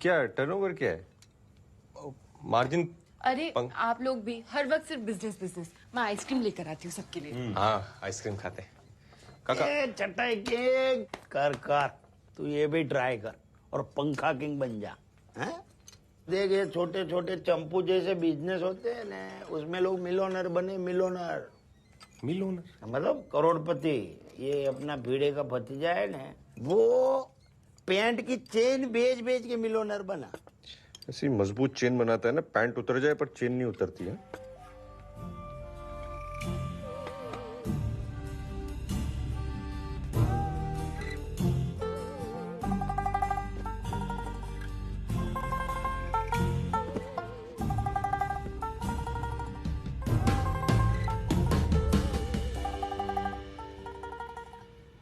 क्या टर्नओवर क्या है? मार्जिन? अरे आप लोग भी हर वक्त सिर्फ बिजनेस बिजनेस। मैं आइसक्रीम लेकर आती हूँ सबके लिए। हाँ, आइसक्रीम खाते हैं। काका चटाई के कर तू ये भी ट्राई कर और पंखा किंग बन जा। हैं? देख ये छोटे छोटे चंपू जैसे बिजनेस होते हैं ना, उसमें लोग मिलोनर बने। मिलोनर मतलब करोड़पति। ये अपना भीड़े का भतीजा है ना, वो पैंट की चेन बेच बेच के मिलोनर बना। ऐसी मजबूत चेन बनाता है ना, पैंट उतर जाए पर चेन नहीं उतरती है।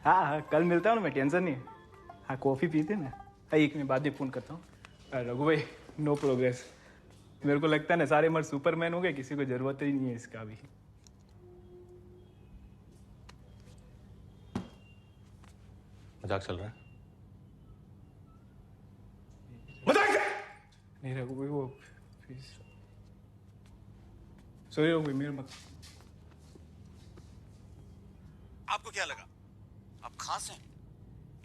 हाँ, कल मिलता हूँ ना मैं, टेंशन नहीं है। हाँ, कॉफ़ी पीते ना। हाँ, एक मिनट बाद में फ़ोन करता हूँ। रघु भाई, नो प्रोग्रेस। मेरे को लगता है ना सारे मर्द सुपरमैन हो गए, किसी को जरूरत ही नहीं है इसका भी। मजाक चल रहा है? नहीं रघु भाई, वो सॉरी रघु भाई, मेरा मत। आपको क्या लगा आप खास हैं?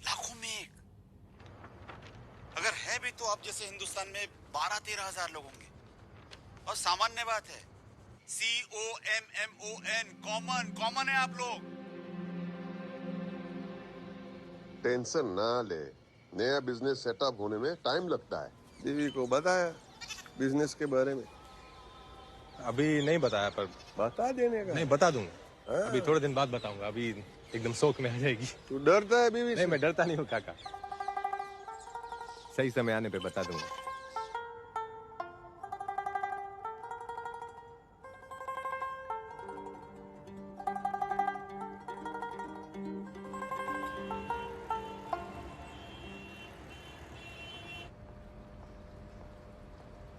लाखों में एक। अगर है भी तो आप जैसे हिंदुस्तान में 12-13 हजार लोग होंगे। और सामान्य बात है, COMMON, कॉमन है आप लोग। टेंशन ना ले, नया बिजनेस सेटअप होने में टाइम लगता है। बीवी को बताया बिजनेस के बारे में? अभी नहीं बताया, पर बता देने का। नहीं, बता दूंगा। अभी थोड़े दिन बाद बताऊंगा। अभी एकदम शौक में आ जाएगी। तू डरता है बीवी से? नहीं, मैं डरता नहीं हूँ काका। सही समय आने पे बता दूंगा।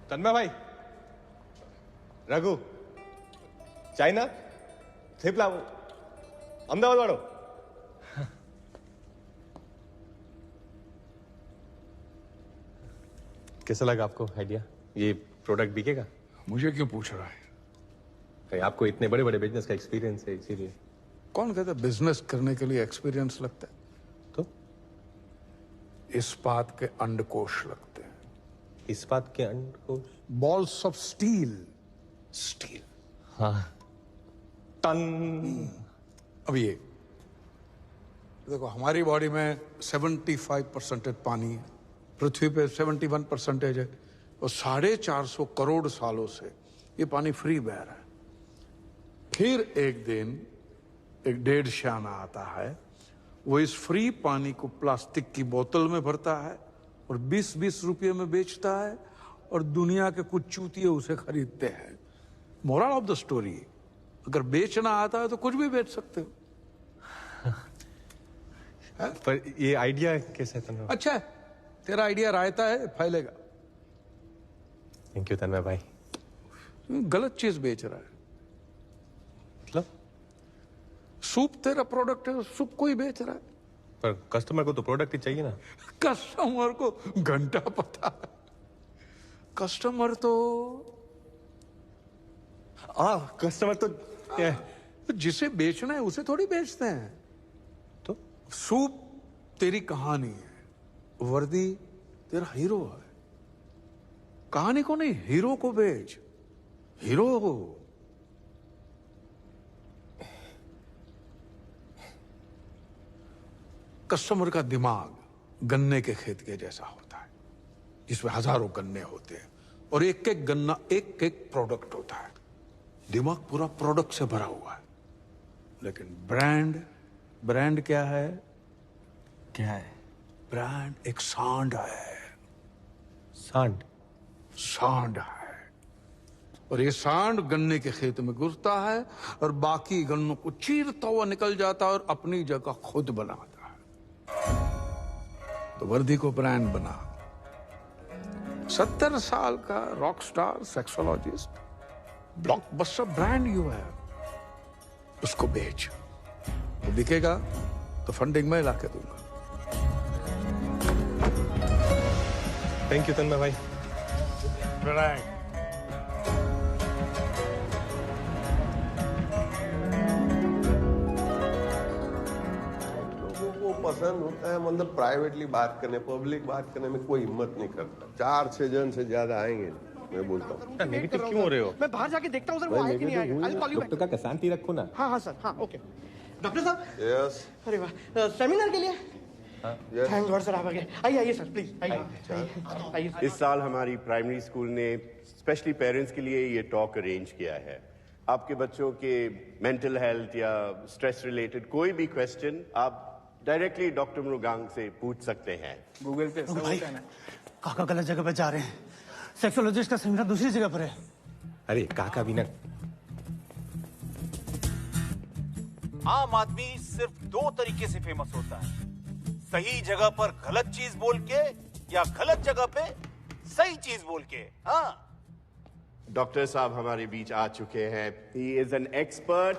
तन्मय भाई, रघु, चाइना थेपला अहमदाबाद वालों। कैसा लगा आपको आइडिया? ये प्रोडक्ट बिकेगा? मुझे क्यों पूछ रहा है? भाई, आपको इतने बड़े बड़े बिजनेस का एक्सपीरियंस है, इसीलिए। कौन कहता है बिजनेस करने के लिए एक्सपीरियंस लगता है? तो इस्पात के अंडकोश लगते हैं। इस्पात के अंडकोश? Balls of steel. स्टील। हाँ, टन। अब ये देखो, हमारी बॉडी में 75% पानी है, पृथ्वी पे 71% है, और 450 करोड़ सालों से ये पानी फ्री बह रहा है। फिर एक दिन एक डेढ़ श्याना आता है, वो इस फ्री पानी को प्लास्टिक की बोतल में भरता है और 20-20 रुपये में बेचता है, और दुनिया के कुछ चूतिए उसे खरीदते हैं। मोरल ऑफ द स्टोरी, अगर बेचना आता है तो कुछ भी बेच सकते हो। पर ये आइडिया कैसे है तन्मय? अच्छा है, तेरा आइडिया रायता है, फैलेगा। थैंक यू तन्मय भाई। गलत चीज बेच रहा है। मतलब? सूप तेरा प्रोडक्ट है, सूप कोई बेच रहा है। पर कस्टमर को तो प्रोडक्ट ही चाहिए ना। कस्टमर को घंटा पता है। कस्टमर तो कस्टमर तो जिसे बेचना है उसे थोड़ी बेचते हैं। तो सूप तेरी कहानी है, वर्दी तेरा हीरो है। कहानी को नहीं, हीरो को बेच। हीरो हो। कस्टमर का दिमाग गन्ने के खेत के जैसा होता है, जिसमें हजारों गन्ने होते हैं और एक एक गन्ना एक एक प्रोडक्ट होता है। दिमाग पूरा प्रोडक्ट से भरा हुआ है। लेकिन ब्रांड क्या है? क्या है? ब्रांड एक सांड है। सांड है, और ये सांड गन्ने के खेत में घुसता है और बाकी गन्नों को चीरता हुआ निकल जाता है और अपनी जगह खुद बनाता है। तो वर्दी को ब्रांड बना। 70 साल का rock star sexologist, blockbuster brand you है, उसको बेच। वो बिकेगा तो फंडिंग मैं ला के दूंगा। थैंक यू तन्मय भाई। राइट। लोगों को पसंद होता है मतलब प्राइवेटली बात करने, पब्लिक बात करने में कोई हिम्मत नहीं करता। 4-6 जन से ज्यादा आएंगे नहीं, मैं बोलता हूँ। नेगेटिव क्यों हो रहे हो? मैं बाहर जाके देखता हूँ सर, वो आए कि नहीं आए। I'll call you back. Doctor का शांति रखो ना। हाँ हाँ सर, हाँ ओके। डॉक्टर साहब, यस अरे वाह, सेमिनार के लिए यस। थैंक गॉड सर, आप आ गए। आइए आइए सर, प्लीज आइए आइए सर। इस साल हमारी प्राइमरी स्कूल ने स्पेशली पेरेंट्स के लिए ये टॉक अरेंज किया है। आपके बच्चों के मेंटल हेल्थ या स्ट्रेस रिलेटेड कोई भी क्वेश्चन आप डायरेक्टली डॉक्टर मृगांक से पूछ सकते हैं। गूगल पे सब होता है ना। काका गलत जगह पे जा रहे हैं। सेक्सोलॉजिस्ट का सेमिनार दूसरी जगह पर है। अरे काका भी ना। आम आदमी सिर्फ 2 तरीके से फेमस होता है, सही जगह पर गलत चीज बोल के या गलत जगह पे सही चीज बोल के। हाँ, डॉक्टर साहब हमारे बीच आ चुके हैं। He is an expert.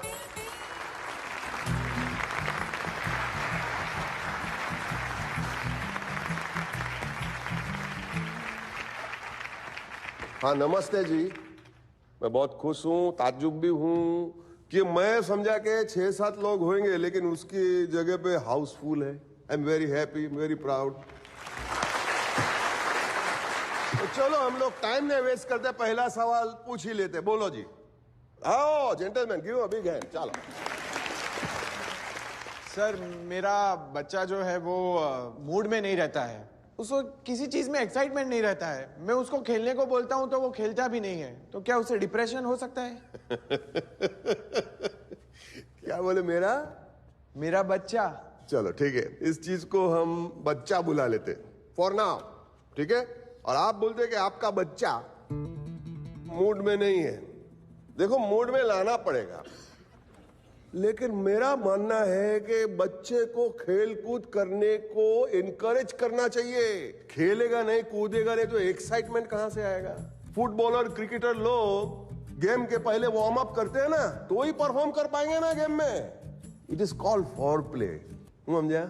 हाँ नमस्ते जी। मैं बहुत खुश हूँ, ताज्जुब भी हूँ कि मैं समझा के 6-7 लोग होंगे लेकिन उसकी जगह पे हाउसफुल है। I am very happy, very proud. तो चलो हम लोग टाइम नहीं वेस्ट करते, पहला सवाल पूछ ही लेते। बोलो जी। आओ gentleman, give a big hand. चलो सर, मेरा बच्चा जो है वो मूड में नहीं रहता है। उसको किसी चीज में एक्साइटमेंट नहीं रहता है। मैं उसको खेलने को बोलता हूं तो वो खेलता भी नहीं है। तो क्या उसे डिप्रेशन हो सकता है? क्या बोले? मेरा बच्चा। चलो ठीक है, इस चीज को हम बच्चा बुला लेते फॉर नाउ, ठीक है। और आप बोलते कि आपका बच्चा मूड में नहीं है। देखो मूड में लाना पड़ेगा, लेकिन मेरा मानना है कि बच्चे को खेल कूद करने को इनकरेज करना चाहिए। खेलेगा नहीं, कूदेगा नहीं तो एक्साइटमेंट कहां से आएगा? फुटबॉलर, क्रिकेटर लोग गेम के पहले वार्म अप करते हैं ना, तो ही परफॉर्म कर पाएंगे ना गेम में। It is called for play. समझा?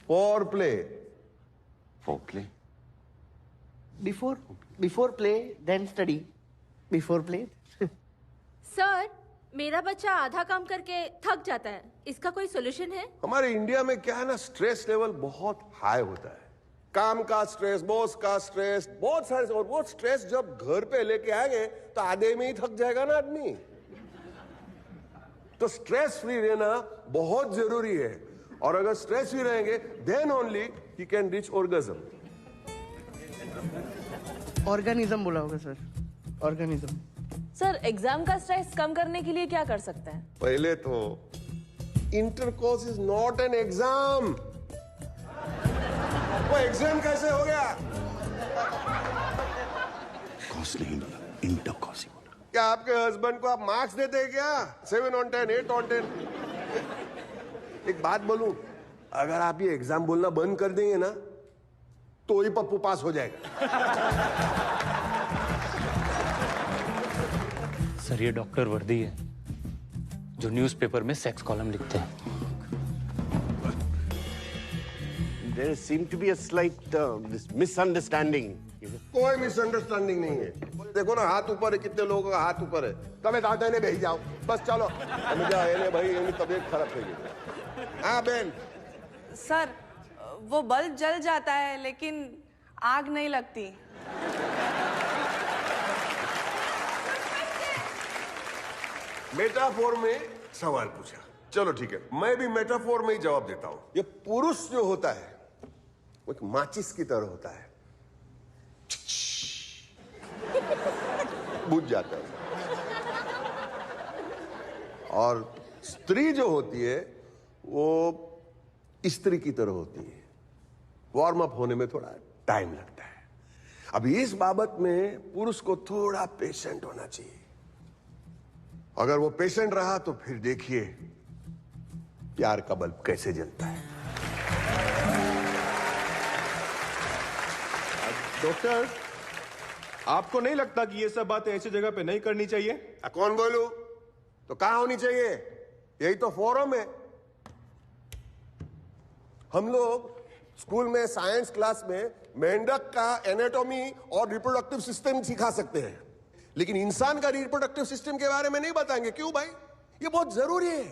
For play. For play. Before play then study. Before play. Sir, मेरा बच्चा आधा काम करके थक जाता है, इसका कोई सोल्यूशन है? हमारे इंडिया में क्या है ना, स्ट्रेस लेवल बहुत हाई होता है। काम का स्ट्रेस, बॉस का स्ट्रेस, बहुत सारे। और वो स्ट्रेस जब घर पे लेके आएंगे तो आधे में ही थक जाएगा ना आदमी। तो स्ट्रेस फ्री रहना बहुत जरूरी है। और अगर स्ट्रेस फ्री रहेंगे देन ओनली ही कैन रीच ऑर्गेज्म। ऑर्गेनिज्म बोला होगा सर, ऑर्गेनिज्म। सर, एग्जाम का स्ट्रेस कम करने के लिए क्या कर सकता है? पहले तो intercourse is not an exam. वो एग्जाम कैसे हो गया? कॉस नहीं बोला, इंटरकॉस ही बोला। क्या आपके हस्बैंड को आप मार्क्स देते हैं क्या? 7 on 10, 8 on 10? एक बात बोलूं, अगर आप ये एग्जाम बोलना बंद कर देंगे ना तो ही पप्पू पास हो जाएगा। सर, ये डॉक्टर वर्दी है जो न्यूज़पेपर में सेक्स कॉलम लिखते हैं। There seemed to be a slight this misunderstanding. कोई मिसअंडरस्टैंडिंग नहीं है। देखो ना, हाथ ऊपर है, कितने लोगों का हाथ ऊपर है। तबे दादा ने भेज जाओ बस। चलो जा भाई, तबीयत खराब થઈ। हाँ बहन। सर, वो बल्ब जल जाता है लेकिन आग नहीं लगती। मेटाफोर में सवाल पूछा, चलो ठीक है, मैं भी मेटाफोर में ही जवाब देता हूं। ये पुरुष जो होता है वो एक माचिस की तरह होता है, बुझ जाता है। और स्त्री जो होती है वो स्त्री की तरह होती है, वार्म अप होने में थोड़ा टाइम लगता है। अब इस बाबत में पुरुष को थोड़ा पेशेंट होना चाहिए। अगर वो पेशेंट रहा तो फिर देखिए प्यार का बल्ब कैसे जलता है। डॉक्टर, आपको नहीं लगता कि ये सब बातें ऐसी जगह पे नहीं करनी चाहिए? कौन बोलू? तो कहां होनी चाहिए? यही तो फोरम है। हम लोग स्कूल में साइंस क्लास में मेंढक का एनाटॉमी और रिप्रोडक्टिव सिस्टम सिखा सकते हैं, लेकिन इंसान का रिप्रोडक्टिव सिस्टम के बारे में नहीं बताएंगे। क्यों भाई? ये बहुत जरूरी है,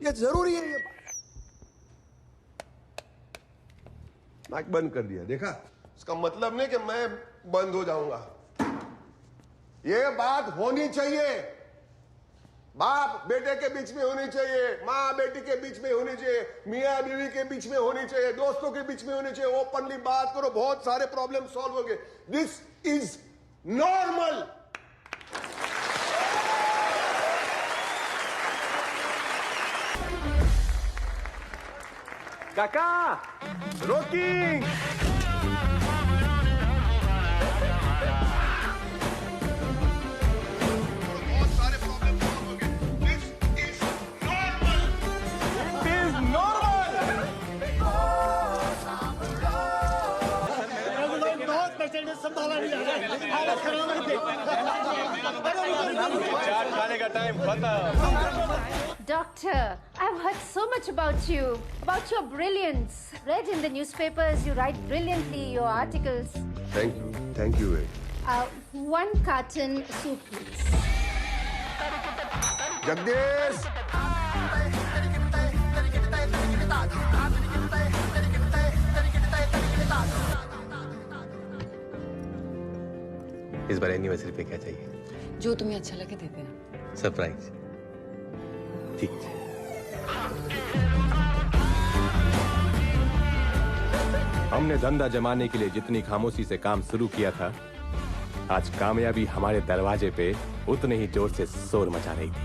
ये जरूरी है। ये माइक बंद कर दिया, देखा? इसका मतलब नहीं कि मैं बंद हो जाऊंगा। ये बात होनी चाहिए, बाप बेटे के बीच में होनी चाहिए, माँ बेटी के बीच में होनी चाहिए, मियाँ बीवी के बीच में होनी चाहिए, दोस्तों के बीच में होनी चाहिए। ओपनली बात करो, बहुत सारे प्रॉब्लम सॉल्व हो गए। This is normal. काका, रोकिंग। खाने का टाइम खत्म। Doctor, I've heard so much about you, about your brilliance. Read in the newspapers, you write brilliantly, your articles. Thank you very much. One carton soup, please. Jagdish, इस बार anniversary पे क्या चाहिए? जो तुम्हें अच्छा लगे दे देना। सरप्राइज। ठीक है। हमने धंधा जमाने के लिए जितनी खामोशी से काम शुरू किया था, आज कामयाबी हमारे दरवाजे पे उतने ही जोर से शोर मचा रही थी।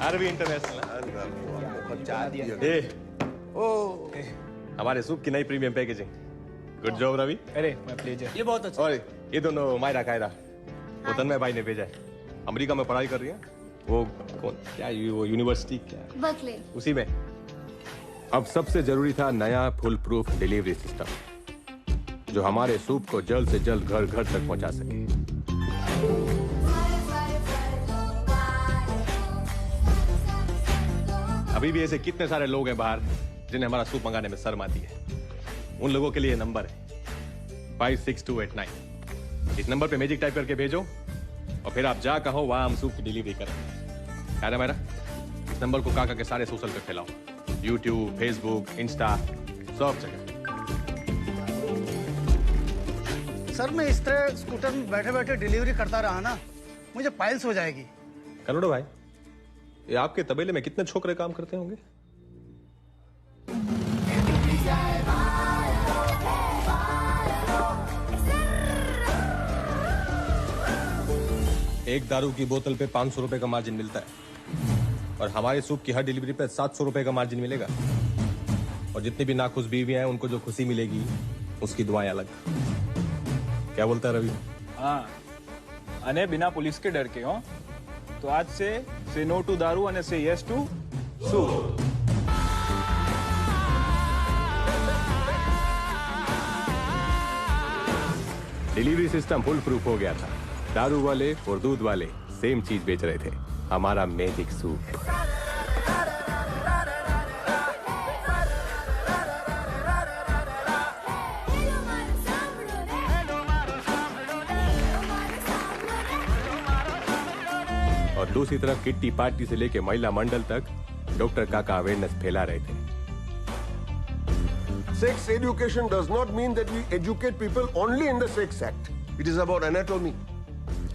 RV international. हमारे सूप की नई premium packaging. Good job Ravi. अरे माय प्लेजर। ये बहुत अच्छा। और ये दोनों मायरा कायरा, वो तन्मय भाई ने भेजा है। अमेरिका में पढ़ाई कर रही है। वो कौन क्या वो यूनिवर्सिटी क्या बर्कले, उसी में। अब सबसे जरूरी था नया फुल प्रूफ डिलीवरी सिस्टम, जो हमारे सूप को जल्द से जल्द घर घर तक पहुंचा सके। अभी भी ऐसे कितने सारे लोग हैं बाहर जिन्हें हमारा सूप मंगाने में शर्म आती है। उन लोगों के लिए नंबर है 56289। इस नंबर पे मैजिक टाइप करके भेजो और फिर आप जा कहो वहां हम सूप की डिलीवरी करें। क्या है मेरा? इस नंबर को काका के सारे सोशल पे फैलाओ, यूट्यूब, फेसबुक, इंस्टा, सब जगह। सर मैं इस तरह स्कूटर में बैठे बैठे डिलीवरी करता रहा ना, मुझे पाइल्स हो जाएगी। करोड़ो भाई, ये आपके तबेले में कितने छोकरे काम करते होंगे? एक दारू की बोतल पे 500 रुपए का मार्जिन मिलता है, और हमारे सूप की हर डिलीवरी पे 700 रुपए का मार्जिन मिलेगा। और जितनी भी नाखुश बीवियां हैं उनको जो खुशी मिलेगी उसकी दुआएं अलग। क्या बोलता है रवि? हाँ, अने बिना पुलिस के डर के हो तो आज से नो टू दारू અને say yes to soup. Delivery system full proof हो गया था। दारू वाले और दूध वाले सेम चीज बेच रहे थे, हमारा मैजिक सूप। और दूसरी तरफ किट्टी पार्टी से लेके महिला मंडल तक डॉक्टर काका अवेयरनेस फैला रहे थे। Sex education does not mean that we educate people only in the sex act. It is about anatomy.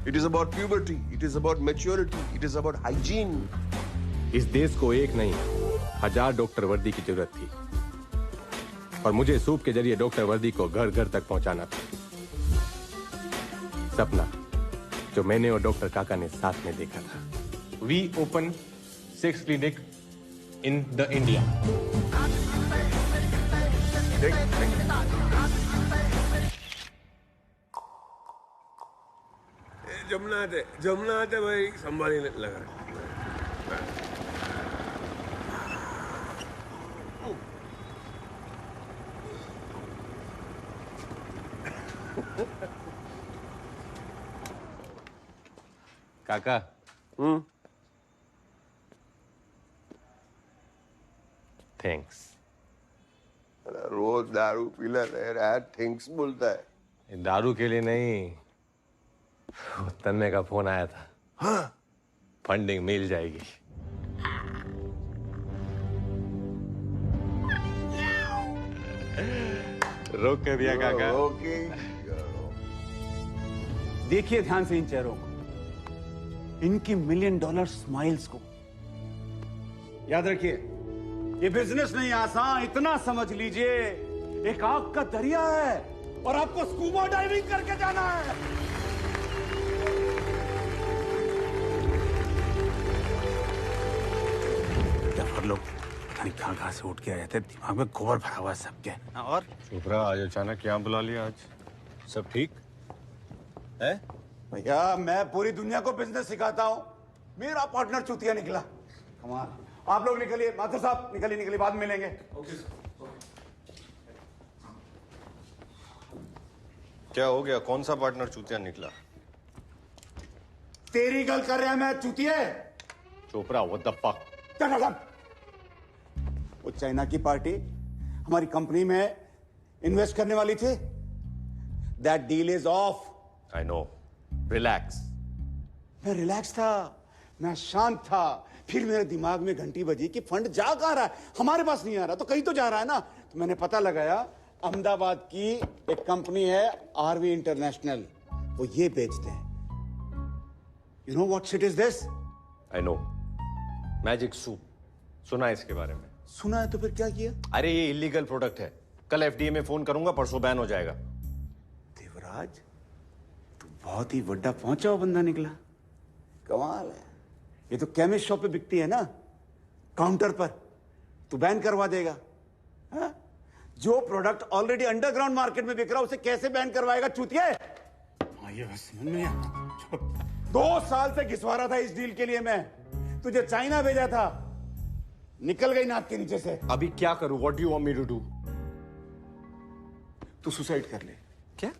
It is about puberty. It is about maturity. It is about hygiene. इस देश को एक नहीं 1000 doctor वर्दी की जरूरत थी, और मुझे सूप के जरिए डॉक्टर वर्दी को घर घर तक पहुंचाना था। सपना जो मैंने और डॉक्टर काका ने साथ में देखा था। We open sex clinic in the India. Jamuna आते भाई संभाली लगा। काका थैंक्स। रोज दारू पी ले रहा है, थैंक्स बोलता है। दारू के लिए नहीं, तन्ने का फोन आया था। हाँ? फंडिंग मिल जाएगी। रोक के दिया काका। देखिए ध्यान से इन चेहरों को, इनकी $1 मिलियन स्माइल्स को। याद रखिए, ये बिजनेस नहीं आसान, इतना समझ लीजिए एक आग का दरिया है और आपको स्कूबा डाइविंग करके जाना है। लोग पता नहीं कहां से उठ के आए थे, दिमाग में गोबर भरा हुआ है सबके। और चोपड़ा आज अचानक क्या बुला लिया? आज सब ठीक है? भैया मैं पूरी दुनिया को बिजनेस सिखाता हूँ, मेरा पार्टनर चूतिया निकला। कमाल। आप लोग निकलिए, माथुर साहब निकलिए, बाद में मिलेंगे। क्या हो गया? कौन सा पार्टनर चूतिया निकला? तेरी गल कर रहा मैं चूतिया। Chopra what the fuck? वो चाइना की पार्टी हमारी कंपनी में इन्वेस्ट करने वाली थी। That deal is of. I know, relax. मैं रिलैक्स था, मैं शांत था, फिर मेरे दिमाग में घंटी बजी कि फंड जा कहां रहा है, हमारे पास नहीं आ रहा तो कहीं तो जा रहा है ना। तो मैंने पता लगाया, अहमदाबाद की एक कंपनी है आरवी इंटरनेशनल, वो ये बेचते हैं। You know what shit is this? I know, magic soup. सुना है इसके बारे में? सुना है तो फिर क्या किया? अरे ये इलीगल प्रोडक्ट है, कल एफडीए में फोन करूंगा, परसों बैन हो जाएगा। देवराज, तू बहुत ही बड़ा पहुंचा हुआ बंदा निकला। कमाल है। ये तो केमिस्ट शॉप पे बिकती है ना, काउंटर पर। तू बैन करवा देगा? हा? जो प्रोडक्ट ऑलरेडी अंडरग्राउंड मार्केट में बिक रहा है उसे कैसे बैन करवाएगा चूतिया? ये बस समझ में नहीं आता। 2 साल से घिसवा रहा था इस डील के लिए मैं, तुझे चाइना भेजा था, निकल गई नाक के नीचे से। अभी क्या करूं? What do you want me to do? तू सुसाइड कर ले। क्या?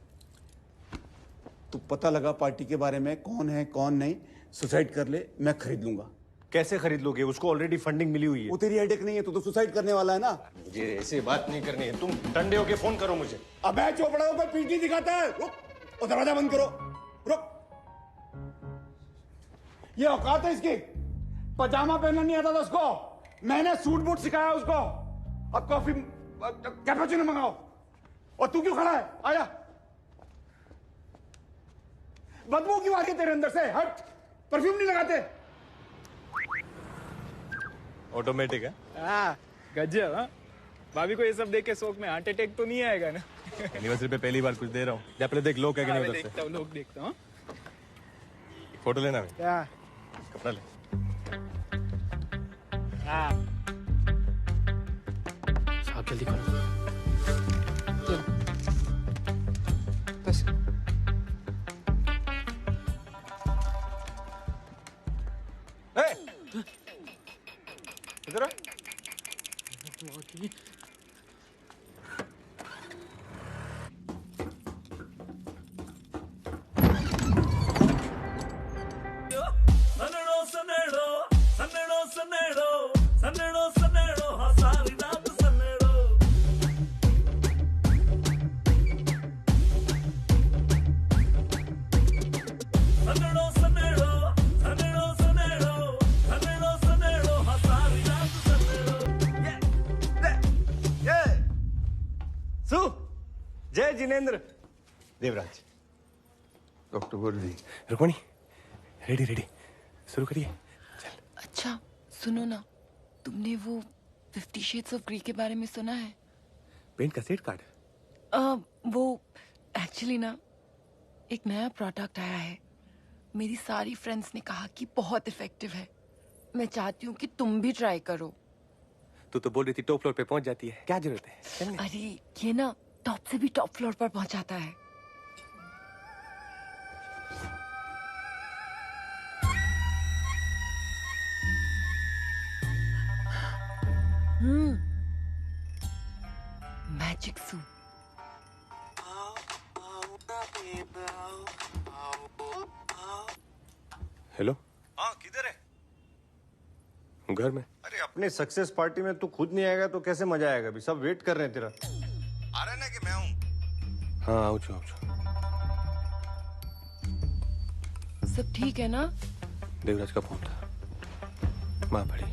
तू पता लगा पार्टी के बारे में, कौन है कौन नहीं, सुसाइड कर ले, मैं खरीद लूंगा। कैसे खरीद लोगे? उसको ऑलरेडी फंडिंग मिली हुई है। वो तेरी हेडेक नहीं है, तू तो सुसाइड करने वाला है ना। मुझे ऐसे बात नहीं करनी है, तुम ठंडे होके फोन करो मुझे। अबे चोपड़ा ऊपर पीठ नहीं दिखाता है। रुक, और दरवाजा बंद करो। रुक, ये औकात है इसकी? पजामा पहनना नहीं आता था उसको, मैंने सूट बूट सिखाया उसको। अब कॉफी कैपुचिनो मंगाओ। और तू क्यों खड़ा है? आया। बदबू क्यों आ रही है तेरे अंदर से? हट, परफ्यूम नहीं लगाते? ऑटोमेटिक है। हाँ, गजब। हाँ, भाभी को ये सब देख के शौक में हार्ट अटैक तो नहीं आएगा ना? एनिवर्सरी पे पहली बार कुछ दे रहा हूँ। जा पहले देख, लोग क्या कहने उधर से। देखता हूँ, लोग देखता हूँ। फोटो लेना है क्या? कपड़ा ले। हाँ, आप जल्दी करो। बस इधर आ। जय जिनेंद्र। देवराज। डॉक्टर वर्दी। रुक्मणी, रेडी रेडी, शुरू करिए। अच्छा सुनो ना, तुमने वो 50 शेड्स ऑफ ग्रे के बारे में सुना है? पेंट का सेट कार्ड? वो एक्चुअली ना एक नया प्रोडक्ट आया है। मेरी सारी फ्रेंड्स ने कहा कि बहुत इफेक्टिव है। मैं चाहती हूँ कि तुम भी ट्राई करो। तू तो बोल रही थी टॉप फ्लोर पे पहुंच जाती है, क्या जरूरत है? चलने। अरे ये ना टॉप से भी टॉप फ्लोर पर पहुंचाता है। Magic soup. हेलो। हाँ किधर है? घर में। अरे अपने सक्सेस पार्टी में तू खुद नहीं आएगा तो कैसे मजा आएगा? अभी सब वेट कर रहे हैं तेरा। आ रहा है ना कि मैं हूँ? हाँ आओ छो। सब ठीक है ना? देवराज का फोन था। माँ पड़ी।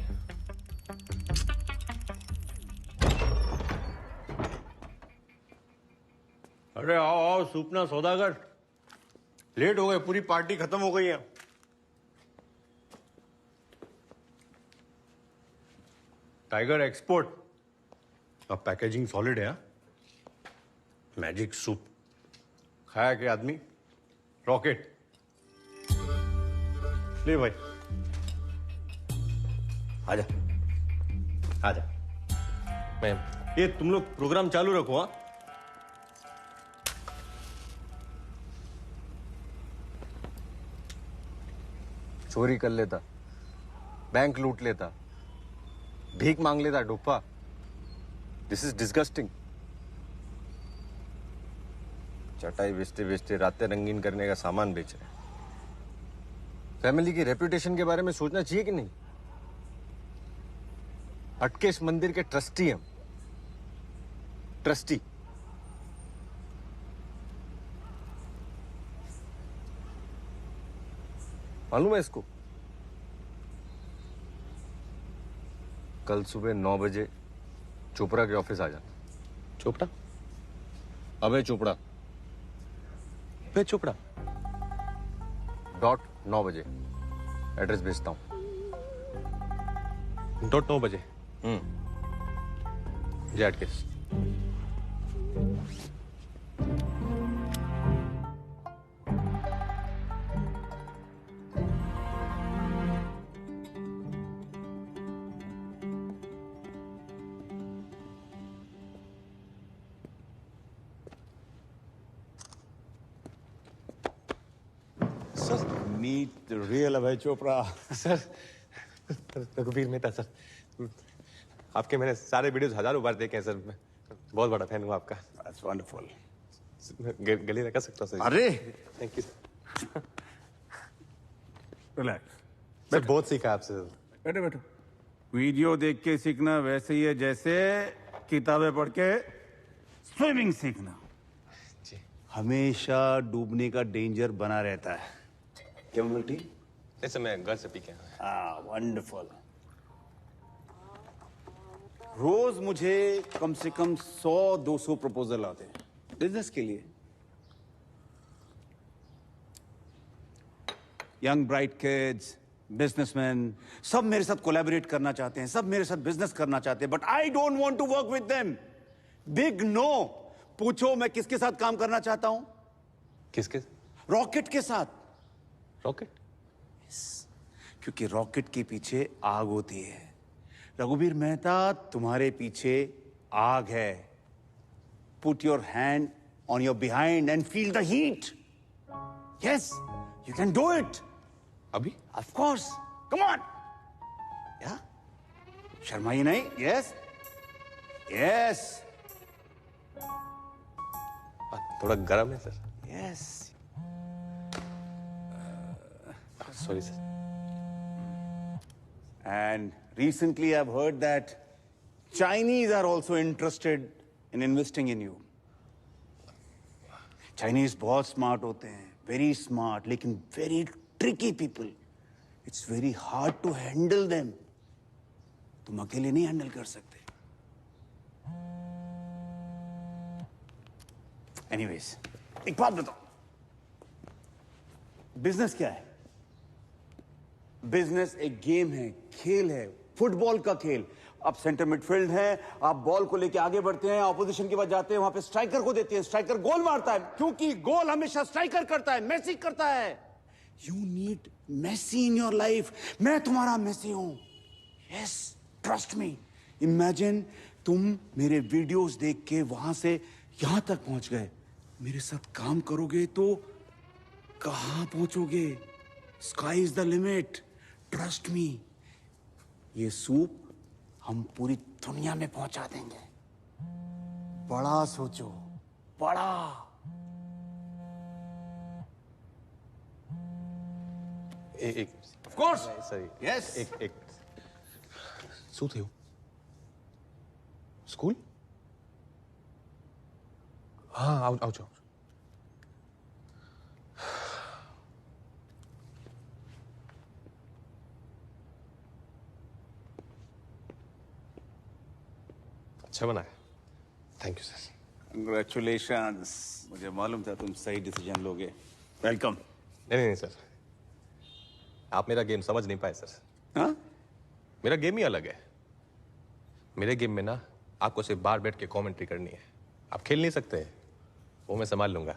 अरे आओ आओ सूपना सौदागर, लेट हो गए, पूरी पार्टी खत्म हो गई है। टाइगर एक्सपोर्ट, अब पैकेजिंग सॉलिड है। मैजिक सूप खाया के आदमी रॉकेट। ले भाई आजा आजा। मैं ये तुम लोग प्रोग्राम चालू रखो। हाँ चोरी कर लेता, बैंक लूट लेता, भीख मांग लेता डुप्पा। This is disgusting. चटाई बेचते बेचते रातें रंगीन करने का सामान बेच रहे हैं। फैमिली की रेपुटेशन के बारे में सोचना चाहिए कि नहीं? अटकेश मंदिर के ट्रस्टी हम, ट्रस्टी। मालूम है इसको? कल सुबह 9 बजे चोपड़ा के ऑफिस आ जाना। चोपड़ा? अबे चोपड़ा। अबे चोपड़ा .9 बजे एड्रेस भेजता हूँ। .9 बजे। जय अटकेश। मीट रियल अभय चोपड़ा। सर रघुवीर मेहता सर, आपके मैंने सारे वीडियोस हजारों बार देखे हैं सर। मैं बहुत बड़ा फैन हूँ आपका। That's wonderful. गले रखा सकता हूँ सर? अरे थैंक यू सर। रिलैक्स। मैं बहुत सीखा आपसे सर। बैठो बैठो। वीडियो देख के सीखना वैसे ही है जैसे किताबें पढ़ के स्विमिंग सीखना। हमेशा डूबने का डेंजर बना रहता है। क्या बोलती? ऐसे मैं घर से पी के आया। वंडरफुल। रोज मुझे कम से कम 100-200 प्रपोजल आते हैं बिजनेस के लिए। यंग ब्राइट किड्स, बिजनेसमैन, सब मेरे साथ कोलैबोरेट करना चाहते हैं, सब मेरे साथ बिजनेस करना चाहते हैं, but I don't want to work with them. Big no. पूछो मैं किसके साथ काम करना चाहता हूं? किसके? रॉकेट के साथ। रॉकेट? क्योंकि रॉकेट के पीछे आग होती है। रघुवीर मेहता, तुम्हारे पीछे आग है। Put your hand on your behind and feel the heat. Yes, you can do it. अभी? Of course, come on. या शर्माई नहीं। Yes yes. थोड़ा गर्म है sir. Yes. Sorry sir. And recently I've heard that Chinese are also interested in investing in you. Chinese बहुत smart होते हैं, very smart, लेकिन very tricky people. It's very hard to handle them. तुम अकेले नहीं हैंडल कर सकते। Anyways, एक बात बताओ, बिजनेस क्या है? बिजनेस एक गेम है, खेल है, फुटबॉल का खेल। आप सेंटर मिडफील्ड हैं, आप बॉल को लेके आगे बढ़ते हैं, ऑपोजिशन के पास जाते हैं, वहां पे स्ट्राइकर को देते हैं, स्ट्राइकर गोल मारता है, क्योंकि गोल हमेशा स्ट्राइकर करता है, मेसी करता है। You need Messi in your life. मैं तुम्हारा मेसी हूं। Yes, trust me. इमेजिन तुम मेरे वीडियोस देख के वहां से यहां तक पहुंच गए। मेरे साथ काम करोगे तो कहां पहुंचोगे? Sky is the limit. Trust me. ये सूप हम पूरी दुनिया में पहुंचा देंगे। बड़ा सोचो, बड़ा। एक Of course. Sorry Yes. एक શું થયું સ્કૂલ હા આવજો अच्छा बनाया थैंक यू सर Congratulations. मुझे मालूम था तुम सही डिसीजन लोगे. वेलकम. नहीं सर आप मेरा गेम समझ नहीं पाए सर. हाँ? मेरा गेम ही अलग है. मेरे गेम में ना आपको सिर्फ बाहर बैठ के कमेंट्री करनी है. आप खेल नहीं सकते. वो मैं संभाल लूंगा.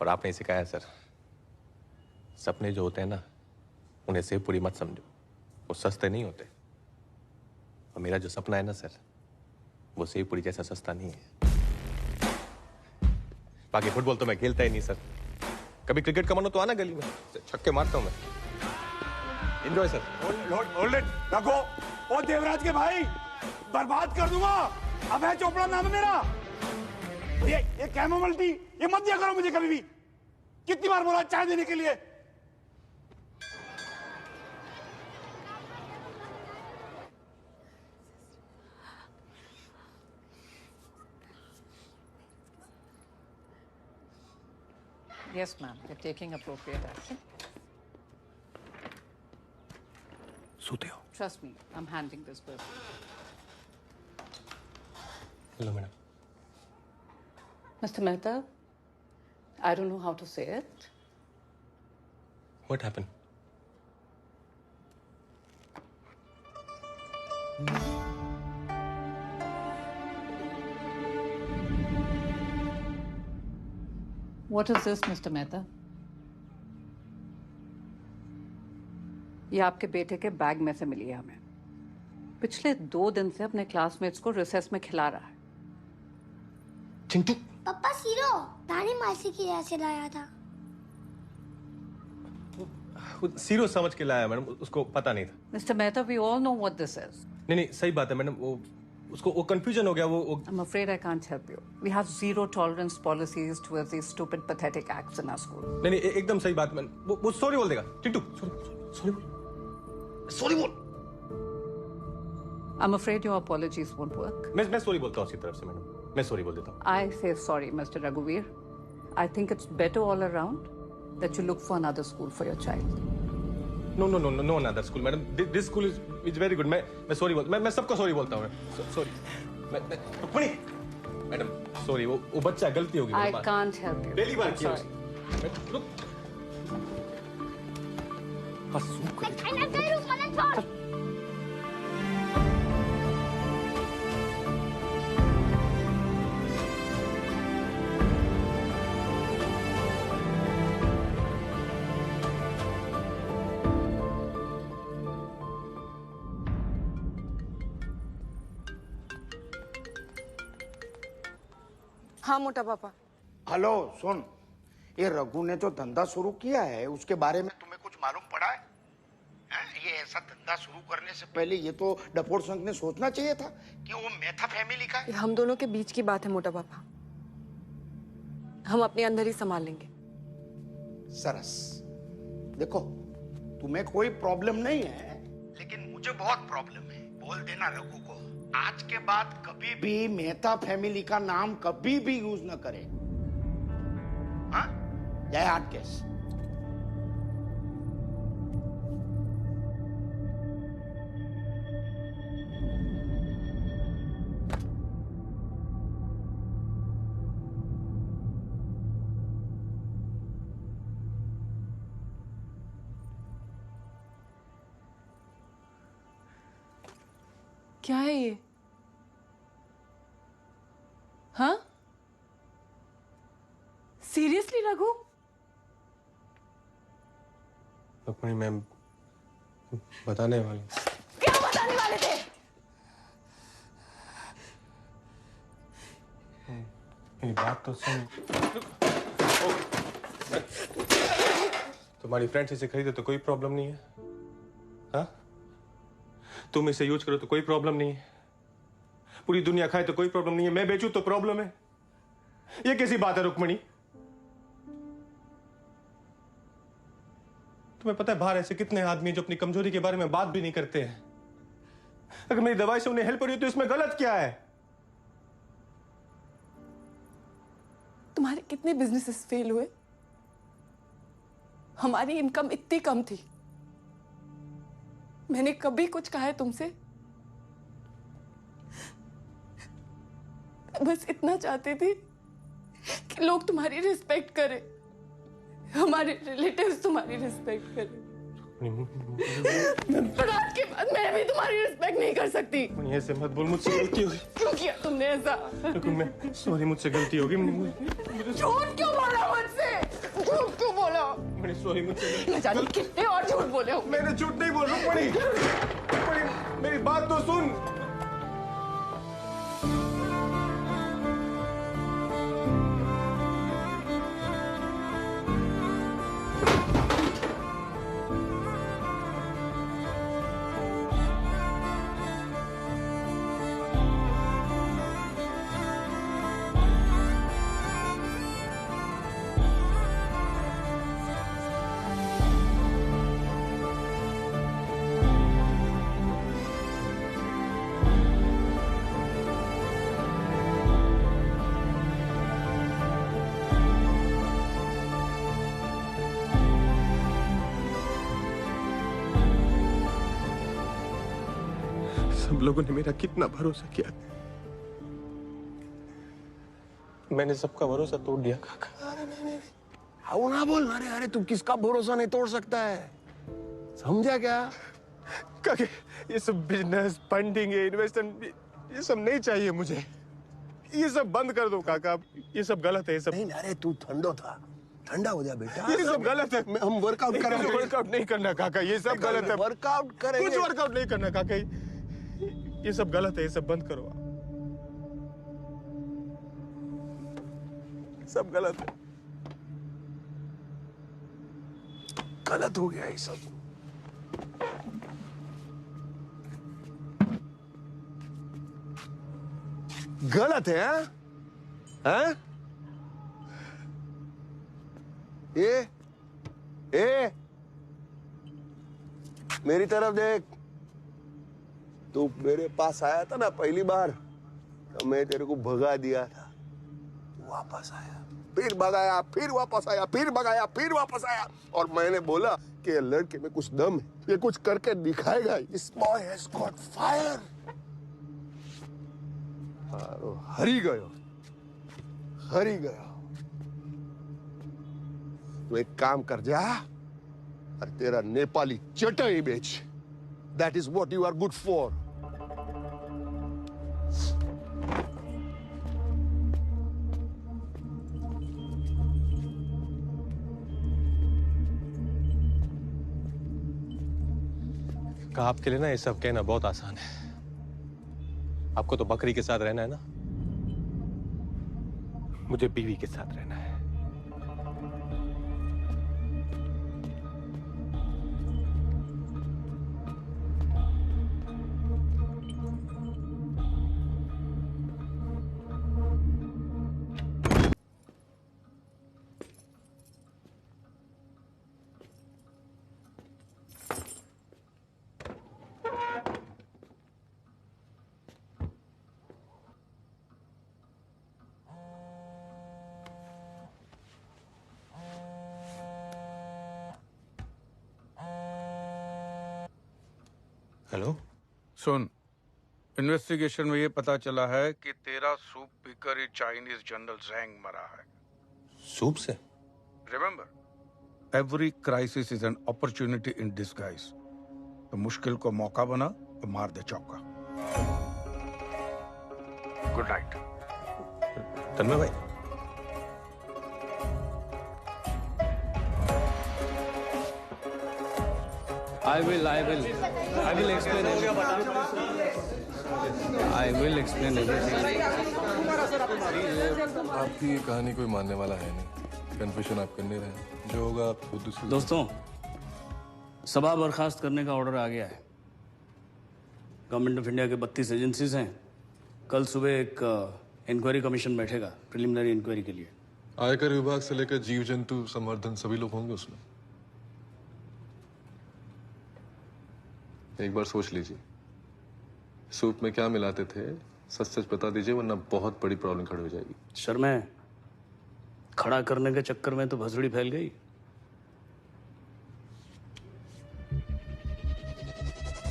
और आपने सिखाया सर. सपने जो होते हैं ना उन्हें सेव पूरी मत समझो. वो सस्ते नहीं होते. और मेरा जो सपना है ना सर वो सेव पूरी जैसा सस्ता नहीं है. बाकी फुटबॉल तो मैं खेलता ही नहीं सर. कभी क्रिकेट का मन हो तो आना गली में छक्के मारता हूं मैं. Enjoy sir. Hold it. रखो. ओ देवराज के भाई बर्बाद कर दूंगा. अभय चोपड़ा नाम है मेरा. ये कैमोमाइल टी ये मत दिया करो मुझे कभी भी. कितनी बार बोला चाय देने के लिए. Yes, ma'am. We're taking appropriate action. सोते हो. Trust me, I'm handling this person. Hello madam. Mr. Mehta, I don't know how to say it. What happened? What is this, Mr. Mehta? ये आपके बेटे के बैग में से मिली है हमें. पिछले 2 दिन से अपने क्लासमेट्स को रिसेस में खिला रहा है. चिंटू. पापा सीरो दानी मासी की यहाँ से लाया था. सीरो समझ के लाया मैडम. उसको पता नहीं था. Mr. Mehta, we all know what this is. नहीं सही बात है मैडम. वो कंफ्यूजन हो गया. वो I'm afraid I can't help you. We have zero tolerance policies towards these stupid, pathetic acts in our school. नहीं एकदम सही बात. मैंने वो सॉरी बोल देगा. चिंटू सॉरी बोल. I'm afraid your apologies won't work. मैं सॉरी बोलता हूँ उसकी तरफ से मैडम. मैं सॉरी बोल देता हूँ. I say sorry, Mr. Raghuveer. I think it's better all around that you look for another school for your child. No another school madam. This school is very good. मैं sorry बोल. मैं सबको sorry बोलता हूँ. Sorry. Rukmini madam sorry. वो बच्चा गलती होगी. I can't help you. पहली बार I'm किया. sorry. हाँ मोटा पापा. हेलो सुन. ये रघु ने जो धंधा शुरू किया है उसके बारे में तुम्हें कुछ मालूम पड़ा है? ये ऐसा धंधा शुरू करने से पहले ये तो डपोर संघ ने सोचना चाहिए था कि वो मेहता फैमिली का है. हम दोनों के बीच की बात है मोटा पापा. हम अपने अंदर ही संभाल लेंगे. सरस. देखो तुम्हें कोई प्रॉब्लम नहीं है लेकिन मुझे बहुत प्रॉब्लम है. बोल देना रघु को आज के बाद कभी भी मेहता फैमिली का नाम कभी भी यूज न करे. हाँ? जय हार्ट केस. क्या है ये? हाँ? सीरियसली रघु? रुक्मिणी मैम बताने वाले. क्या बताने वाले थे? मेरी बात तो सुन. तुम्हारी फ्रेंड्स इसे खरीदे तो कोई प्रॉब्लम नहीं है. हाँ? तुम इसे यूज करो तो कोई प्रॉब्लम नहीं है. पूरी दुनिया खाए तो कोई प्रॉब्लम नहीं है. मैं बेचूं तो प्रॉब्लम है. ये कैसी बात है रुक्मिणी? तुम्हें पता है बाहर ऐसे कितने आदमी जो अपनी कमजोरी के बारे में बात भी नहीं करते हैं। अगर मेरी दवाई से उन्हें हेल्प हो रही है तो इसमें गलत क्या है? तुम्हारे कितने बिजनेसेस फेल हुए? हमारी इनकम इतनी कम थी, मैंने कभी कुछ कहा है तुमसे? बस इतना चाहती थी कि लोग तुम्हारी रिस्पेक्ट करें, हमारे रिलेटिव्स तुम्हारी रिस्पेक्ट करें। पर आज के बाद मैं भी तुम्हारी रिस्पेक्ट नहीं कर सकती। ऐसे मत बोल, मुझसे गलती होगी। क्यों किया तुमने ऐसा? मैं सॉरी, मुझसे गलती होगी। झूठ क्यों बोला मुझसे? झूठ क्यों बोला? मैंने सॉरी, मुझसे न जाने कितने और झूठ बोले हो। मैंने झूठ नहीं बोल रहा। मेरी बात तो सुन। सब लोगों ने मेरा कितना भरोसा किया, मैंने सबका भरोसा तोड़ दिया काका। आओ ना बोल। अरे तू किसका भरोसा नहीं तोड़ सकता है, समझा क्या? काका ये सब बिजनेस, फंडिंग, इन्वेस्टमेंट, ये सब नहीं चाहिए मुझे। ये सब बंद कर दो काका, ये सब गलत है। ये सब नहीं, अरे तू ठंडा हो जा बेटा। ये सब गलत है। हम वर्कआउट करेंगे। वर्कआउट नहीं करना काका, ये सब गलत है। वर्कआउट करेंगे। कुछ वर्कआउट नहीं करना काका, ये सब गलत है। ये सब बंद करो आप, सब गलत है। गलत हो गया ये सब। गलत है, हाँ? ए मेरी तरफ देख। तू मेरे पास आया था ना पहली बार, तो मैं तेरे को भगा दिया था। वापस आया, फिर भगाया, फिर वापस आया, फिर भगाया, फिर वापस आया। और मैंने बोला कि ये लड़के में कुछ दम है, ये कुछ करके दिखाएगा। This boy has got fire। हरी गयो। तो एक काम कर जा और तेरा नेपाली चटई बेच। That is what you are good for। आपके लिए ना ये सब कहना बहुत आसान है। आपको तो बकरी के साथ रहना है ना, मुझे बीवी के साथ रहना है। हेलो, सुन, इन्वेस्टिगेशन में ये पता चला है कि तेरा सूप पीकर ही चाइनीज जनरल ज़ैंग मरा है। सूप से? Remember, every crisis is an opportunity in disguise. तो मुश्किल को मौका बना और मार दे चौका। Good night. तन्मय भाई, I will explain everything. I will explain everything. आपकी ये कहानी कोई मानने वाला है नहीं। कन्फेशन आप करने रहे, जो होगा आप खुद से। दोस्तों, सभा बर्खास्त करने का ऑर्डर आ गया है। गवर्नमेंट ऑफ इंडिया के 32 एजेंसीज हैं। कल सुबह एक इंक्वायरी कमीशन बैठेगा प्रिलिमिनरी इंक्वायरी के लिए। आयकर विभाग से लेकर जीव जंतु संवर्धन सभी लोग होंगे उसमें। एक बार सोच लीजिए, सूप में क्या मिलाते थे, सच सच बता दीजिए, वरना बहुत बड़ी प्रॉब्लम खड़ी हो जाएगी। सर मैं खड़ा करने के चक्कर में तो भसड़ी फैल गई।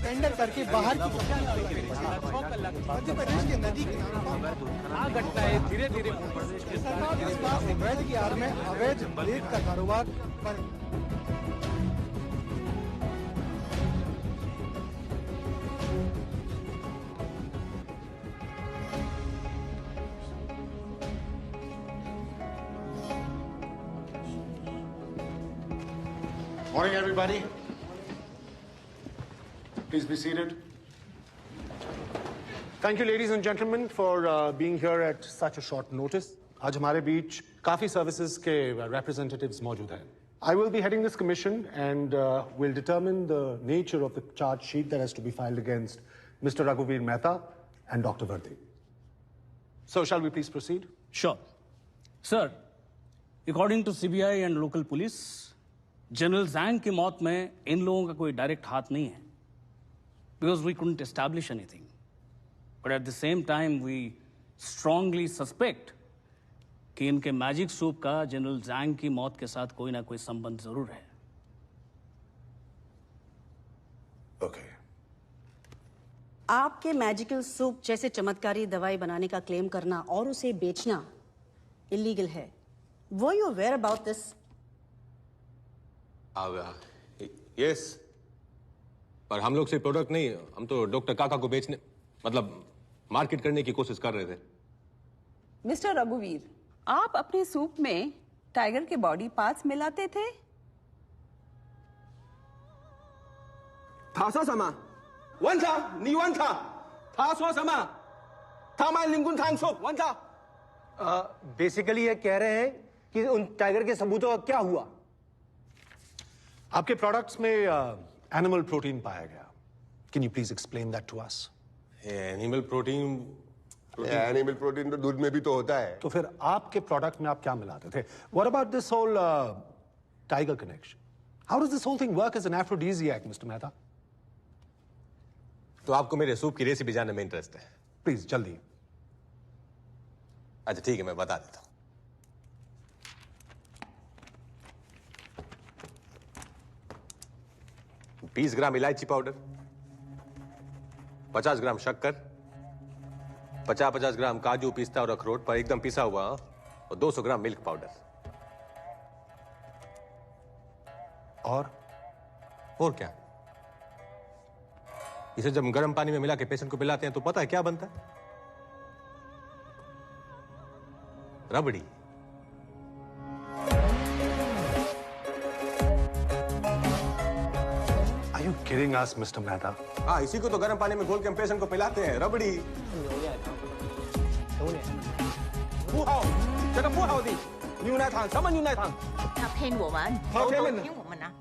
टेंडर करके बाहर की मध्य प्रदेश के नदी घटनाएं धीरे धीरे अवैध की आड़ में अवैध रेत का कारोबार पर Morning, everybody. Please be seated. Thank you, ladies and gentlemen, for being here at such a short notice. आज हमारे बीच काफी services के representatives मौजूद हैं. I will be heading this commission and will determine the nature of the charge sheet that has to be filed against Mr. Raghuveer Mehta and Dr. Vardhi. So, shall we please proceed? Sure. Sir, according to CBI and local police, general जैंग की मौत में इन लोगों का कोई direct हाथ नहीं है, because we couldn't establish anything, but at the same time we strongly suspect कि इनके मैजिक सूप का जनरल जैंग की मौत के साथ कोई ना कोई संबंध जरूर है। Okay. आपके मैजिकल सूप जैसे चमत्कारी दवाई बनाने का क्लेम करना और उसे बेचना इलीगल है। Were you aware about this? Yes, पर हम लोग सिर्फ प्रोडक्ट नहीं, हम तो डॉक्टर काका को बेचने मतलब मार्केट करने की कोशिश कर रहे थे। मिस्टर रघुवीर, आप अपने सूप में टाइगर के बॉडी पार्ट्स मिलाते थे? बेसिकली ये कह रहे हैं कि उन टाइगर के सबूतों का क्या हुआ? आपके प्रोडक्ट्स में एनिमल प्रोटीन पाया गया। Can you please explain that to us? Animal protein animal protein तो दूध में भी तो होता है। तो फिर आपके प्रोडक्ट में आप क्या मिलाते थे? What about this whole tiger connection? How does this whole thing work as an aphrodisiac, mister Mehta? तो आपको मेरे सूप की रेसिपी जानने में इंटरेस्ट है? प्लीज जल्दी। अच्छा ठीक है, मैं बता देता हूं। 20 ग्राम इलायची पाउडर, 50 ग्राम शक्कर, 50-50 ग्राम काजू, पिस्ता और अखरोट पर एकदम पिसा हुआ, और 200 ग्राम मिल्क पाउडर। और क्या? इसे जब गर्म पानी में मिला के पेशेंट को पिलाते हैं तो पता है क्या बनता है? रबड़ी। Are you kidding us, Mr. Mehta? हाँ, इसी को तो गर्म पानी में घोल के हम पेशेंट को पिलाते हैं, रबड़ी।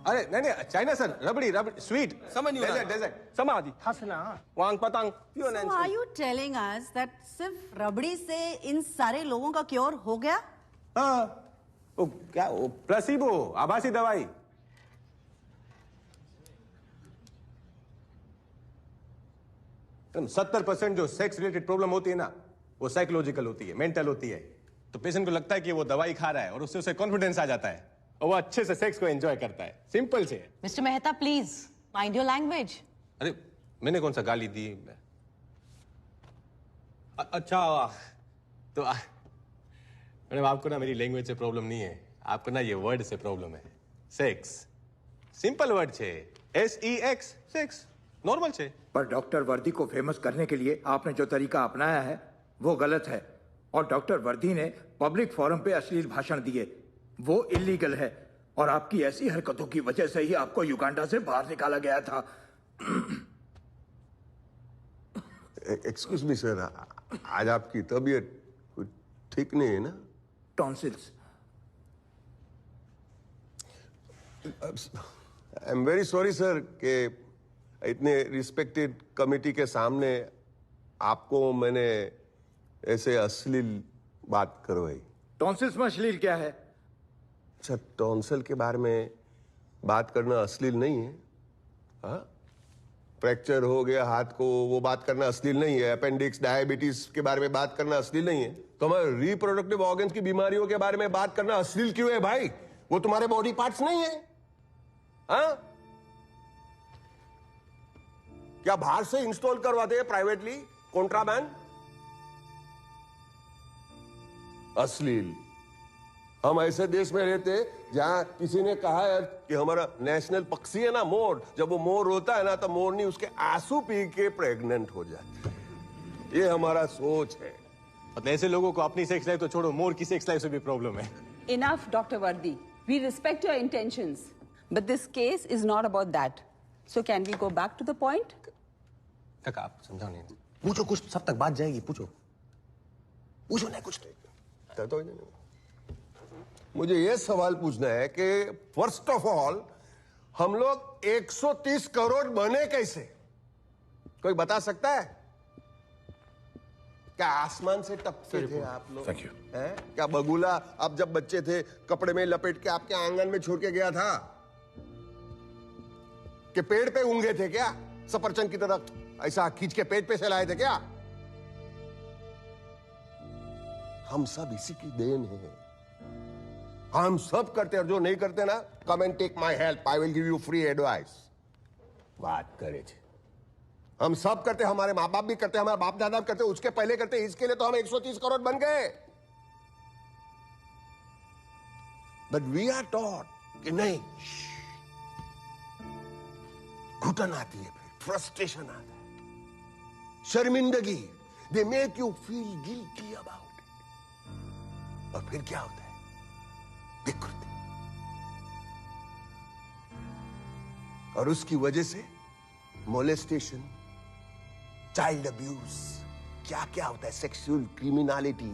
अरे नहीं नहीं, China sir, rabri rabri sweet dessert So are you telling us that सिर्फ रबड़ी से इन सारे लोगों का क्योर हो गया? हाँ, वो क्या, वो प्लेसिबो, आभासी दवाई। तुम 70% जो सेक्स रिलेटेड प्रॉब्लम होती है ना, वो साइकोलॉजिकल होती है, मेंटल होती है। तो पेशेंट को लगता है कि वो दवाई खा रहा है और उससे उसे कॉन्फिडेंस आ जाता है और वो अच्छे से सेक्स को एंजॉय करता है। सिंपल से। Mister Mehta, please mind your language. अरे मैंने कौन सा गाली दी? अच्छा तो मैडम, आपको ना मेरी लैंग्वेज से प्रॉब्लम नहीं है, आपको ना ये वर्ड से प्रॉब्लम है। सेक्स सिंपल वर्ड छे, SEX, सेक्स नॉर्मल छे। पर डॉक्टर वर्दी को फेमस करने के लिए आपने जो तरीका अपनाया है वो गलत है, और डॉक्टर वर्दी ने पब्लिक फोरम पे अश्लील भाषण दिए, वो इलीगल है, और आपकी ऐसी हरकतों की वजह से ही आपको युगांडा से बाहर निकाला गया था। एक्सक्यूज मी सर, आज आपकी तबीयत कुछ ठीक नहीं है ना? Tonsils. I am very sorry sir कि इतने रिस्पेक्टेड कमिटी के सामने आपको मैंने ऐसे अश्लील बात करवाई। टॉन्सिल्स में अश्लील क्या है? अच्छा, टॉन्सिल के बारे में बात करना अश्लील नहीं है? हाँ, फ्रैक्चर हो गया हाथ को, वो बात करना अश्लील नहीं है। अपेंडिक्स, डायबिटीज के बारे में बात करना अश्लील नहीं है। तो हमारे रिप्रोडक्टिव ऑर्गन्स की बीमारियों के बारे में बात करना अश्लील क्यों है भाई? वो तुम्हारे बॉडी पार्ट्स नहीं है। हाँ, क्या बाहर से इंस्टॉल करवाते हैं प्राइवेटली, कॉन्ट्राबैंड? अश्लील। हम ऐसे देश में रहते जहां किसी ने कहा है कि हमारा नेशनल पक्षी है ना मोर, जब वो मोर रोता है ना तो मोरनी उसके आंसू पी के प्रेग्नेंट हो जाती है। ये हमारा सोच है। मतलब ऐसे लोगों को अपनी सेक्स लाइफ तो छोड़ो, मोर की सेक्स लाइफ से भी प्रॉब्लम है। Enough, Dr. Vardi. We respect your intentions, but this case is not about that. So can we go back to the point? तक आप समझाओ नहीं, पूछो कुछ, सब तक बात जाएगी। पूछो पूछो नहीं कुछ तो मुझे ये सवाल पूछना है कि फर्स्ट ऑफ ऑल हम लोग 130 करोड़ बने कैसे? कोई बता सकता है? क्या आसमान से टपके थे आप लोग? Thank you. क्या बगुला आप जब बच्चे थे कपड़े में लपेट के आपके आंगन में छोड़ के गया था? कि पेड़ पे ऊंगे थे क्या सफरचंद की तरह, ऐसा खींच के पेट पे से लाए थे क्या? हम सब इसी की देन है। हम सब करते हैं, और जो नहीं करते ना, come and take my help, I will give you free advice. बात करे थे, हम सब करते, हमारे माँ बाप भी करते, हमारे बाप दादा भी करते, उसके पहले करते, इसके लिए तो हम 130 करोड़ बन गए। बट वी आर टॉट कि नहीं, घुटन आती है, फिर फ्रस्ट्रेशन आता है, शर्मिंदगी, they make you feel guilty about it. और फिर क्या होता है? विकृति। और उसकी वजह से मोलेस्टेशन, चाइल्ड अब्यूज, क्या क्या होता है, सेक्सुअल क्रिमिनलिटी,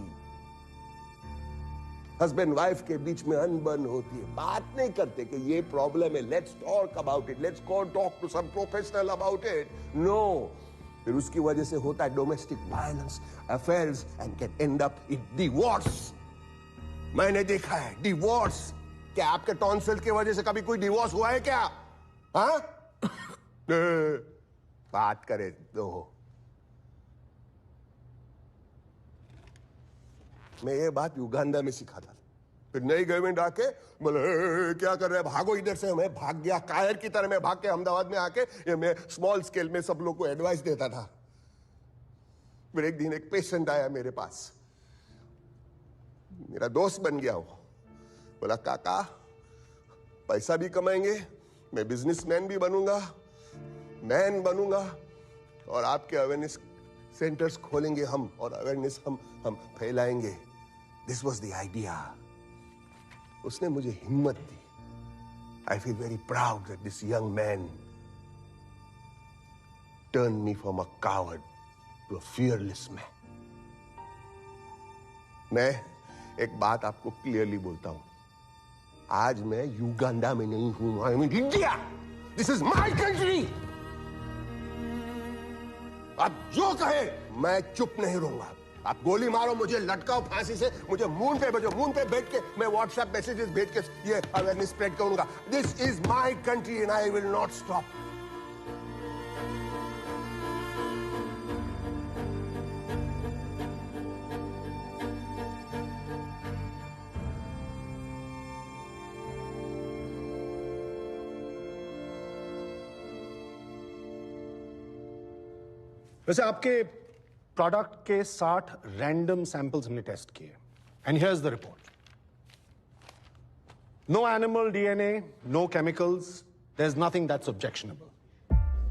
हस्बैंड वाइफ के बीच में अनबन होती है, बात नहीं करते कि ये प्रॉब्लम है, let's talk about it, let's go talk to some professional about it. No, फिर उसकी वजह से होता है domestic violence, affairs, and can end up in divorce. मैंने देखा है डिवोर्स। क्या आपके टॉन्सिल की वजह से कभी कोई डिवोर्स हुआ है क्या? हाँ? बात करे दो। मैं ये बात युगांडा में सीखा था, फिर नई गवर्नमेंट आके बोले क्या कर रहे हैं, भागो इधर से। मैं भाग गया कायर की तरह, मैं भाग के अहमदाबाद में आके ये मैं स्मॉल स्केल में सब लोग को एडवाइस देता था। फिर एक दिन एक पेशेंट आया मेरे पास, मेरा दोस्त बन गया वो। बोला काका पैसा भी कमाएंगे, मैं बिजनेसमैन भी बनूंगा, मैन बनूंगा, और आपके अवेयरनेस सेंटर्स खोलेंगे हम, और अवेयरनेस हम फैलाएंगे। This was the idea. उसने मुझे हिम्मत दी। I feel very proud that this young man turn me from a coward to a fearless man. मैं एक बात आपको क्लियरली बोलता हूं, आज मैं युगांडा में नहीं हूं, I am in India. This is my country. आप जो कहे मैं चुप नहीं रहूंगा। आप गोली मारो, मुझे लटकाओ फांसी से, मुझे मून पे भेजो, मून पे बैठ के मैं व्हाट्सएप मैसेजेस भेज के ये अवेयरनेस स्प्रेड करूंगा। This is my country and I will not stop. वैसे आपके प्रोडक्ट के 60 रैंडम सैंपल्स हमने टेस्ट किए, and here's the report. No animal DNA, no chemicals, there is nothing that's objectionable.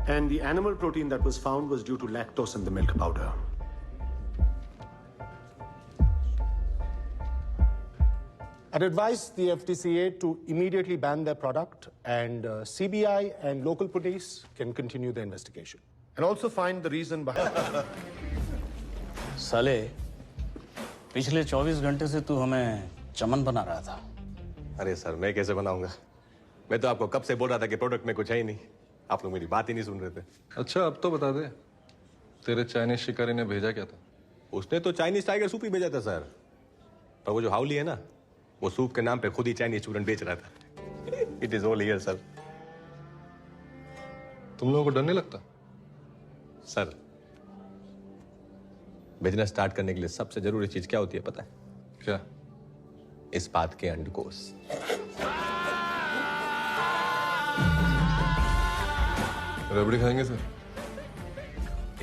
And the animal protein that was found was due to lactose in the milk powder. I'd advise the FDCA to immediately ban their product, and CBI and local police can continue the investigation. And also find the reason behind. साले, पिछले 24 घंटे से तू हमें चमन बना रहा था। अरे सर, मैं कैसे बनाऊंगा? मैं तो आपको कब से बोल रहा था कि प्रोडक्ट में कुछ है ही नहीं। आप लोग मेरी बात ही नहीं सुन रहे थे। अच्छा, अब तो बता दे, तेरे चाइनीज शिकारी ने भेजा क्या था? उसने तो चाइनीज टाइगर सूप ही भेजा था सर, पर वो जो हाउली है ना, वो सूप के नाम पे खुद ही चाइनीज चूरन बेच रहा था। It is all here sir. तुम लोगों को डर नहीं लगता? सर, बिजनेस स्टार्ट करने के लिए सबसे जरूरी चीज क्या होती है पता है? क्या? इस बात के अंडकोश। रबड़ी खाएंगे सर?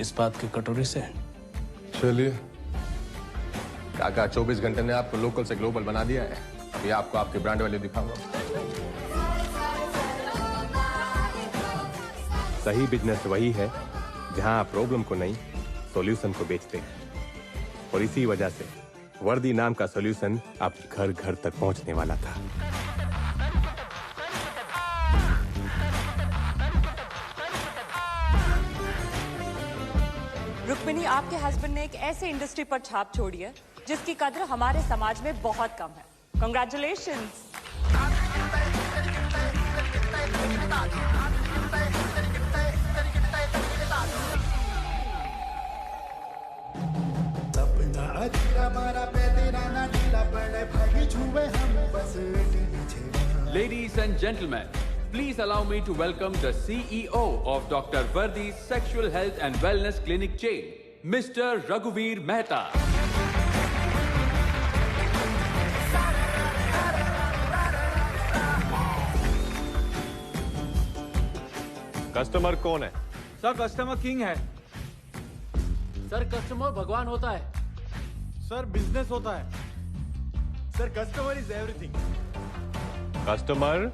इस बात की कटोरी से। चलिए। काका 24 घंटे ने आपको लोकल से ग्लोबल बना दिया है। अभी आपको आपकी ब्रांड वैल्यू दिखाऊंगा। सही बिजनेस वही है जहां आप प्रॉब्लम को नहीं, सॉल्यूशन को बेचते हैं। और इसी वजह से वर्दी नाम का सॉल्यूशन आप घर घर तक पहुंचने वाला था। रुक्मिणी, आपके हस्बैंड ने एक ऐसे इंडस्ट्री पर छाप छोड़ी है जिसकी कद्र हमारे समाज में बहुत कम है। Congratulations. Ladies and gentlemen, please allow me to welcome the CEO of Dr. Vardi's Sexual Health and Wellness Clinic chain, Mr. Raghuveer Mehta. Customer कौन है? सर, कस्टमर किंग है। सर, कस्टमर भगवान होता है। सर, बिजनेस होता है। Sir, customer is everything. Customer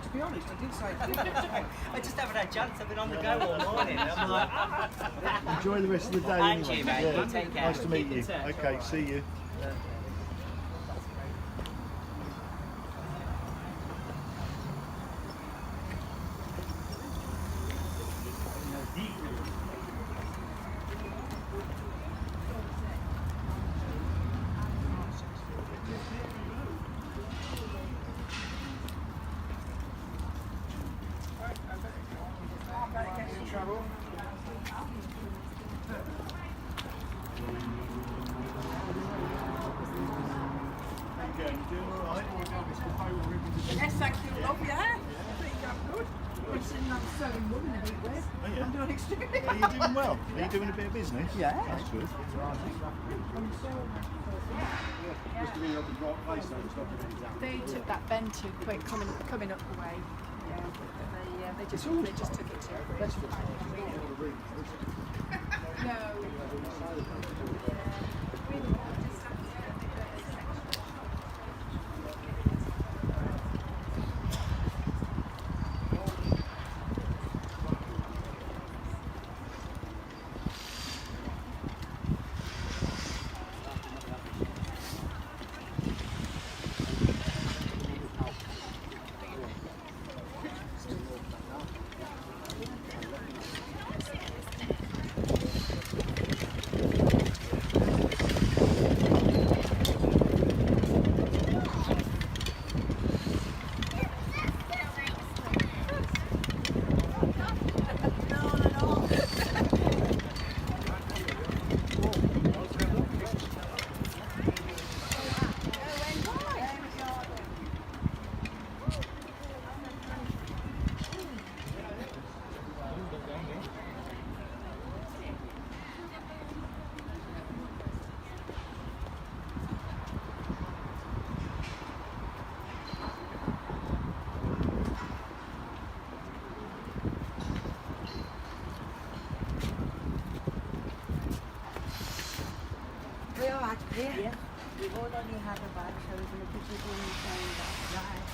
To be honest, I did say I just haven't had a chance. I've been on the go all morning. I'm like, enjoy the rest of the day. And anyway. you, mate. Yeah. You take care. Nice to meet Keep in you. touch. Okay, see you. Yes, thank you, love. Yeah. I think I'm good. We're sitting on selling wood in a big way. Oh, yeah. I'm doing extremely Are you doing well? Are you doing a bit of business? Yeah. That's good. They took that bend too quick, coming up the way. Yeah, they just took it too quick. No. We all right here? Yeah. We've all only had a bag, so we're going to put it in the same bag. Right.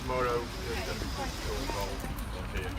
Tomorrow, there's going to be school involved on here.